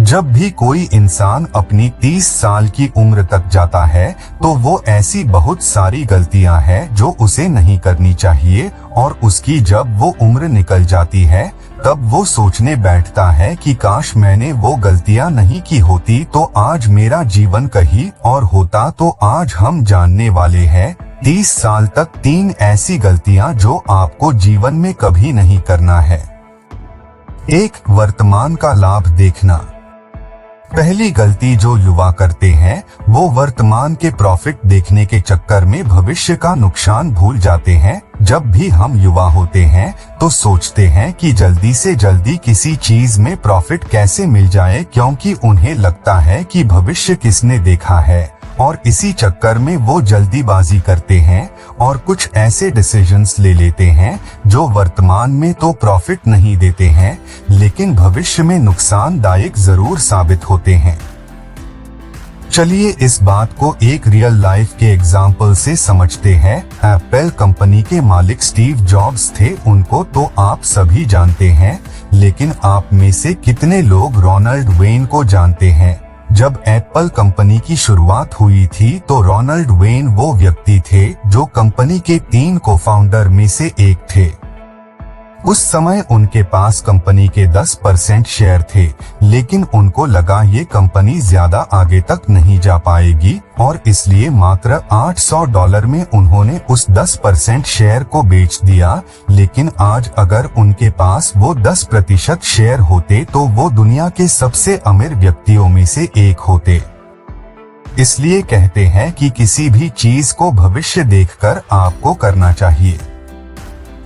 जब भी कोई इंसान अपनी 30 साल की उम्र तक जाता है तो वो ऐसी बहुत सारी गलतियां हैं जो उसे नहीं करनी चाहिए, और उसकी जब वो उम्र निकल जाती है तब वो सोचने बैठता है कि काश मैंने वो गलतियां नहीं की होती तो आज मेरा जीवन कहीं और होता। तो आज हम जानने वाले हैं 30 साल तक 3 ऐसी गलतियां जो आपको जीवन में कभी नहीं करना है। 1. वर्तमान का लाभ देखना। पहली गलती जो युवा करते हैं वो वर्तमान के प्रॉफिट देखने के चक्कर में भविष्य का नुकसान भूल जाते हैं। जब भी हम युवा होते हैं तो सोचते हैं कि जल्दी से जल्दी किसी चीज में प्रॉफिट कैसे मिल जाए, क्योंकि उन्हें लगता है कि भविष्य किसने देखा है, और इसी चक्कर में वो जल्दीबाजी करते हैं और कुछ ऐसे डिसीजंस ले लेते हैं जो वर्तमान में तो प्रॉफिट नहीं देते हैं लेकिन भविष्य में नुकसानदायक जरूर साबित होते हैं। चलिए इस बात को एक रियल लाइफ के एग्जाम्पल से समझते हैं। एप्पल कंपनी के मालिक स्टीव जॉब्स थे, उनको तो आप सभी जानते हैं, लेकिन आप में से कितने लोग रोनाल्ड वेन को जानते हैं? जब एप्पल कंपनी की शुरुआत हुई थी तो रोनाल्ड वेन वो व्यक्ति थे जो कंपनी के 3 को-फाउंडर में से एक थे। उस समय उनके पास कंपनी के 10% शेयर थे, लेकिन उनको लगा ये कंपनी ज्यादा आगे तक नहीं जा पाएगी और इसलिए मात्र $800 में उन्होंने उस 10% शेयर को बेच दिया। लेकिन आज अगर उनके पास वो 10% शेयर होते तो वो दुनिया के सबसे अमीर व्यक्तियों में से एक होते। इसलिए कहते हैं कि किसी भी चीज को भविष्य देखकर आपको करना चाहिए।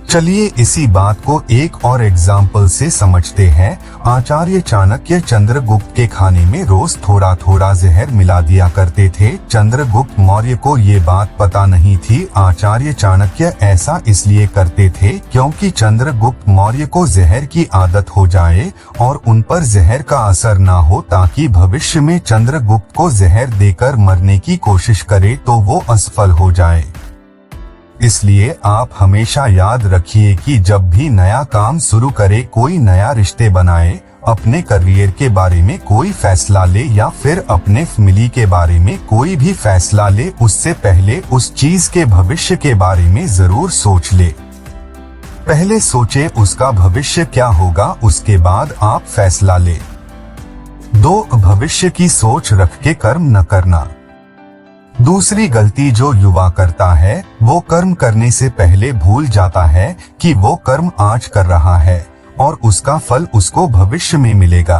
चलिए इसी बात को एक और एग्जाम्पल से समझते हैं। आचार्य चाणक्य चंद्रगुप्त के खाने में रोज थोड़ा थोड़ा जहर मिला दिया करते थे। चंद्रगुप्त मौर्य को ये बात पता नहीं थी। आचार्य चाणक्य ऐसा इसलिए करते थे क्योंकि चंद्रगुप्त मौर्य को जहर की आदत हो जाए और उन पर जहर का असर ना हो, ताकि भविष्य में चंद्रगुप्त को जहर देकर मरने की कोशिश करे तो वो असफल हो जाए। इसलिए आप हमेशा याद रखिए कि जब भी नया काम शुरू करे, कोई नया रिश्ते बनाए, अपने करियर के बारे में कोई फैसला ले या फिर अपने फैमिली के बारे में कोई भी फैसला ले, उससे पहले उस चीज के भविष्य के बारे में जरूर सोच ले। पहले सोचे उसका भविष्य क्या होगा, उसके बाद आप फैसला ले। 2. भविष्य की सोच रख के कर्म न करना। दूसरी गलती जो युवा करता है वो कर्म करने से पहले भूल जाता है कि वो कर्म आज कर रहा है और उसका फल उसको भविष्य में मिलेगा।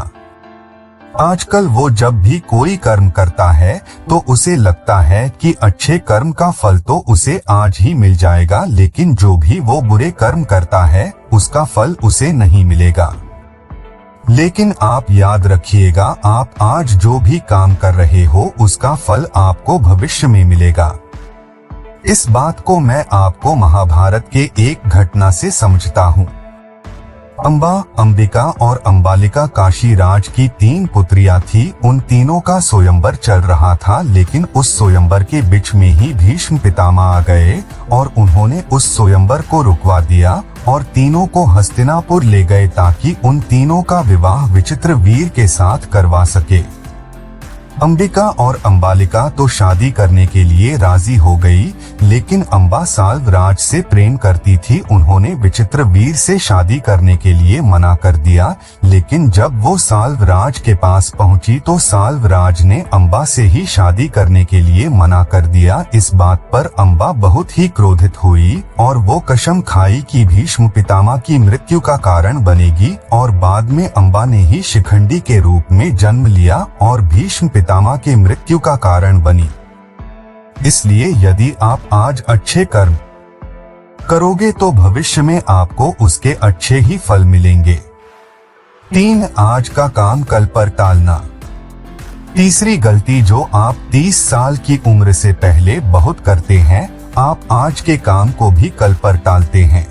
आजकल वो जब भी कोई कर्म करता है तो उसे लगता है कि अच्छे कर्म का फल तो उसे आज ही मिल जाएगा, लेकिन जो भी वो बुरे कर्म करता है उसका फल उसे नहीं मिलेगा। लेकिन आप याद रखिएगा, आप आज जो भी काम कर रहे हो उसका फल आपको भविष्य में मिलेगा। इस बात को मैं आपको महाभारत के एक घटना से समझता हूँ। अंबा, अंबिका और अंबालिका काशी राज की 3 पुत्रियां थी। उन तीनों का स्वयंवर चल रहा था, लेकिन उस स्वयंवर के बीच में ही भीष्म पितामह आ गए और उन्होंने उस स्वयंवर को रुकवा दिया और तीनों को हस्तिनापुर ले गए ताकि उन तीनों का विवाह विचित्रवीर के साथ करवा सके। अंबिका और अंबालिका तो शादी करने के लिए राजी हो गई, लेकिन अंबा साल्वराज से प्रेम करती थी। उन्होंने विचित्रवीर से शादी करने के लिए मना कर दिया, लेकिन जब वो साल्वराज के पास पहुंची तो साल्वराज ने अंबा से ही शादी करने के लिए मना कर दिया। इस बात पर अंबा बहुत ही क्रोधित हुई और वो कसम खाई कि भीष्म पितामह की मृत्यु का कारण बनेगी, और बाद में अंबा ने ही शिखंडी के रूप में जन्म लिया और भीष्म पितामह के मृत्यु का कारण बनी। इसलिए यदि आप आज अच्छे कर्म करोगे तो भविष्य में आपको उसके अच्छे ही फल मिलेंगे। 3. आज का काम कल पर टालना। तीसरी गलती जो आप 30 साल की उम्र से पहले बहुत करते हैं, आप आज के काम को भी कल पर टालते हैं।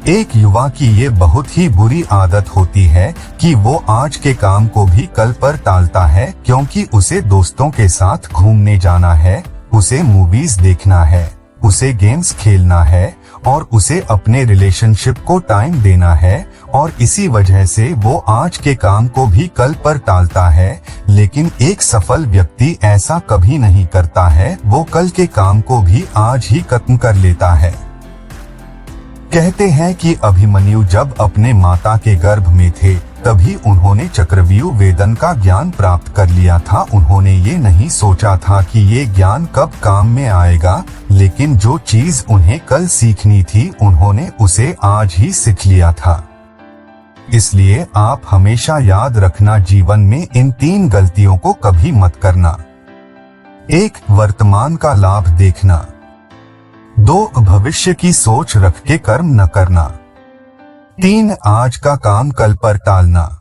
एक युवा की ये बहुत ही बुरी आदत होती है कि वो आज के काम को भी कल पर टालता है, क्योंकि उसे दोस्तों के साथ घूमने जाना है, उसे मूवीज देखना है, उसे गेम्स खेलना है और उसे अपने रिलेशनशिप को टाइम देना है, और इसी वजह से वो आज के काम को भी कल पर टालता है। लेकिन एक सफल व्यक्ति ऐसा कभी नहीं करता है, वो कल के काम को भी आज ही खत्म कर लेता है। कहते हैं कि अभिमन्यु जब अपने माता के गर्भ में थे तभी उन्होंने चक्रव्यूह वेदन का ज्ञान प्राप्त कर लिया था। उन्होंने ये नहीं सोचा था कि ये ज्ञान कब काम में आएगा, लेकिन जो चीज उन्हें कल सीखनी थी उन्होंने उसे आज ही सीख लिया था। इसलिए आप हमेशा याद रखना, जीवन में इन 3 गलतियों को कभी मत करना। 1. वर्तमान का लाभ देखना। 2. भविष्य की सोच रख के कर्म न करना। 3. आज का काम कल पर टालना।